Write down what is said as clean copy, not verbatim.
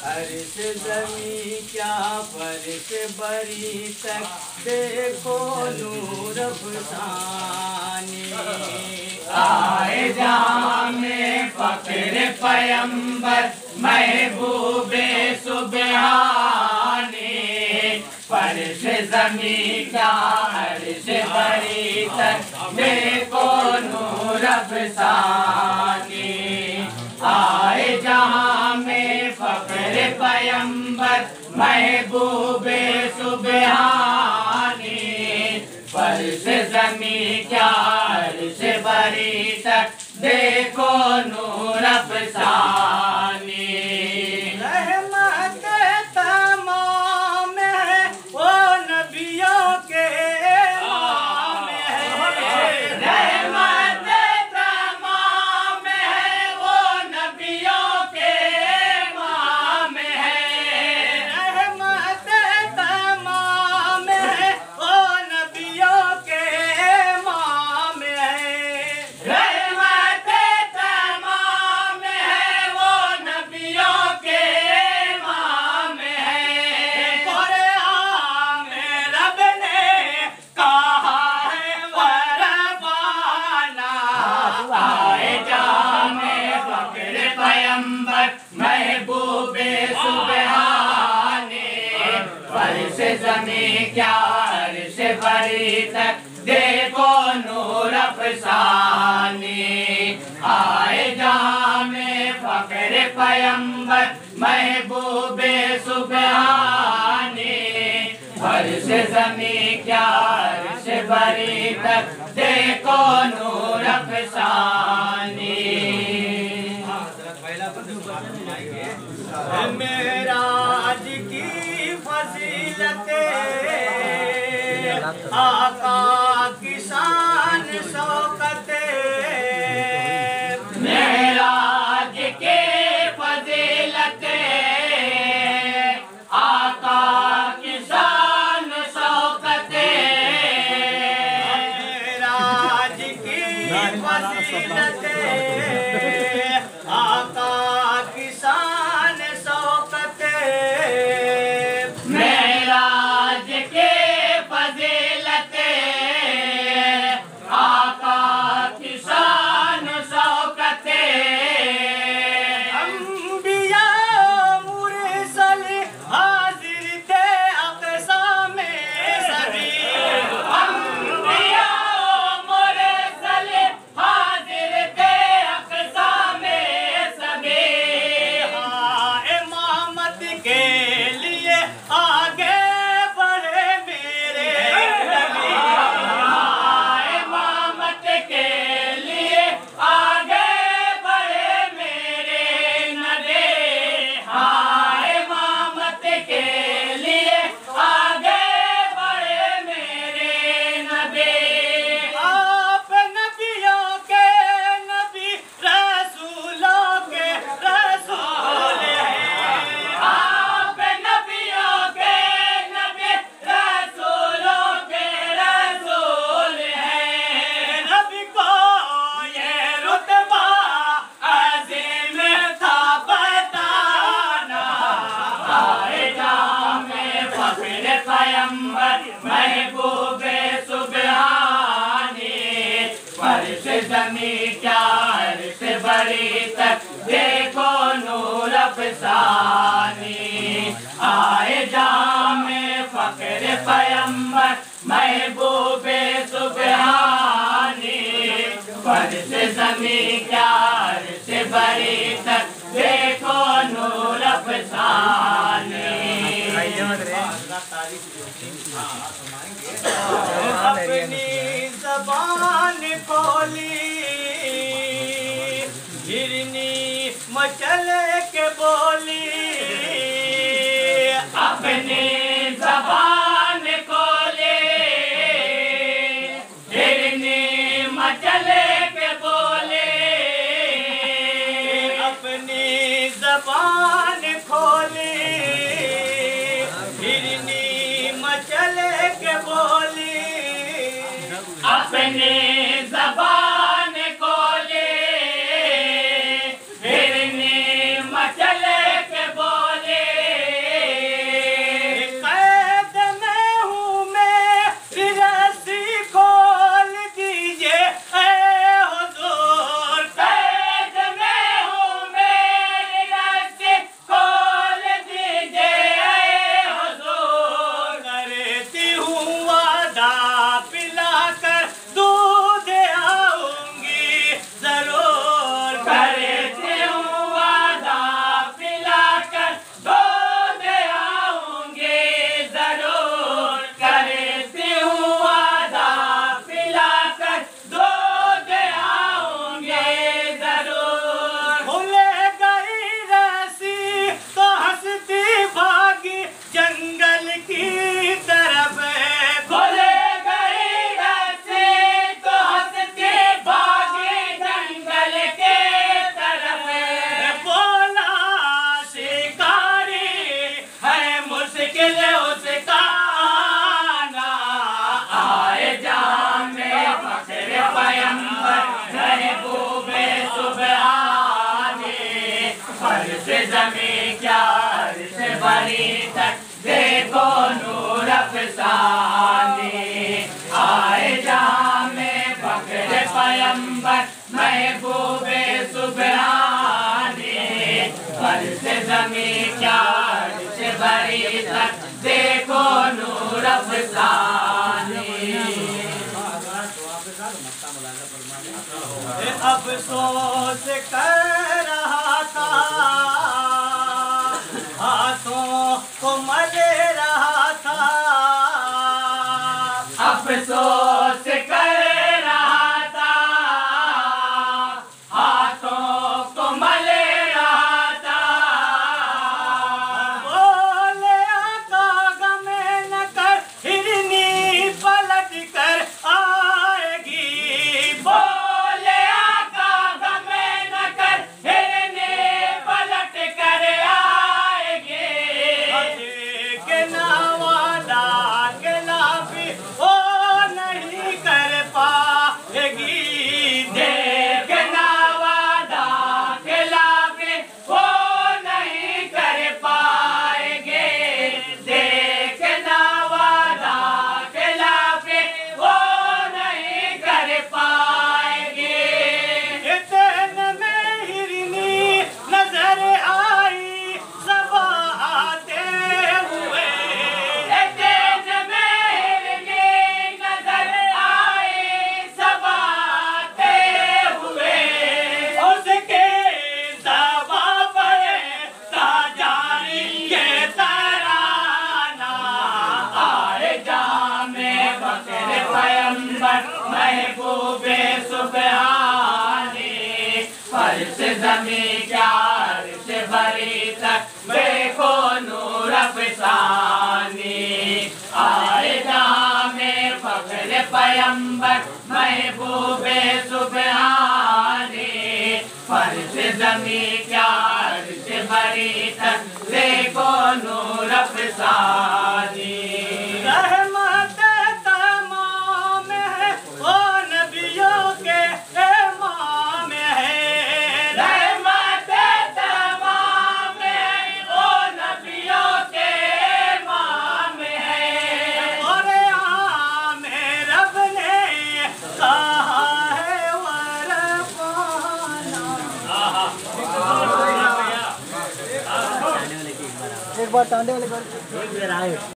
अर्श ज़मी क्या फर्श बरी तक देखो नूर अफ़सानी। आए जहाँ में फ़ख्र पैगंबर महबूबे सुबहानी। फर्श ज़मी क्या अर्श बरी तक देखो नूर अफ़सानी। आए जहाँ में फ़ख्र पैगंबर महबूबे सुबहानी। फर्श ज़मी क्या अर्श बरी तक देखो नूर अफ़सानी। रहमत तमाम है वो नबियों के इमाम है। रहमत तमाम है वो नबियों के इमाम है। रहमत तमाम है वो नबियों के इमाम है। रहमत तमाम है वो नबियों के इमाम है। कुरान में रब ने कहा है वरबाना। आए जहाँ में फ़ख्र पैगंबर महबूबे सुबहानी। फर्श ज़मी क्या अर्श बरी तक देखो नूर अफ़सानी। आए जहाँ में फ़ख्र पैगंबर महबूबे सुबहानी। फर्श ज़मी क्या अर्श बरी तक देखो नूर अफ़सानी। मेराज की फजीलतें आका की शान शौकतें। मेराज के फजीलतें आका की शान शौकतें। मेराज की फजीलतें आका की शान शौकतें। मेराज के फजीलतें आका की शान शौकतें। अंबिया मुरसल हाजिर थे अक़सा में सभी। अंबिया मुरसल हाजिर थे अक़सा में सभी। हाँ इमामत के लिए आगे बढ़े मेरे नबी। हाँ इमामत के लिए आगे बढ़े मेरे नबी। हाँ इमामत के लिए आगे बढ़े मेरे नबी। आप नबियों के नबी रसूलों के रसूल हैं। आप नबियों के नबी रसूलों के रसूल हैं। नबी को ये रुतबा अज़ीम था बताना। आए जहाँ में फ़ख्र पैगंबर महबूबे सुबहानी। फर्श ज़मी क्या अर्श बरी तक देखो नूर अफ़सानी। आए जहाँ में फ़ख्र पैगंबर महबूबे सुबहानी। फर्श ज़मी क्या अर्श बरी तक देखो नूर अफ़सानी। अपनी ज़बान खोली हिरनी मचल के बोली। अपनी ज़बान खोली हिरनी मचल के बोली। अपनी ज़बान खोली हिरनी मचल ज़मीं क्या अर्श बरी तक देखो नूर अफ़सानी। आए जहाँ में फ़ख्र पैगंबर महबूबे सुबहानी। अर्श ज़मीं क्या अर्श बरी तक देखो नूर अफ़सानी। अफसोस कर रहा था हाथों को मल रहा था। अफसोस कर रहा था हाथों को मल रहा था। बोले आका गमे न कर हिरनी पलट कर आएगी। बोले आका गमे न कर हिरनी पलट कर आएगी। के नावादा के लाभी ओ नहीं कर पाएगी। देखना वादा खिलाफे वो नहीं कर पाएंगे। देखना वादा खिलाफे वो नहीं कर पाएंगे। इतने में हिरनी नजर आई सबा आते हुए। तेज मेरे नजर आए सब आते हुए। उसके सबा पर ताजारी के तराना। आए जामे बकर पैगंबर महबूबे सुबहानी। फर्श ज़मीं क्या अर्श बरी तक देखो नूर अफ़सानी। आए जामे बकर पैगंबर महबूबे सुबहानी। फर्श ज़मीं क्या अर्श बरी तक देखो नूर अफ़सानी। रहमत तमाम है ओ नबियों के इमाम है। रहमत तमाम है ओ नबियों के इमाम है। और आम रब ने कहा है वरफ़ाना। एक बार तांडे वाले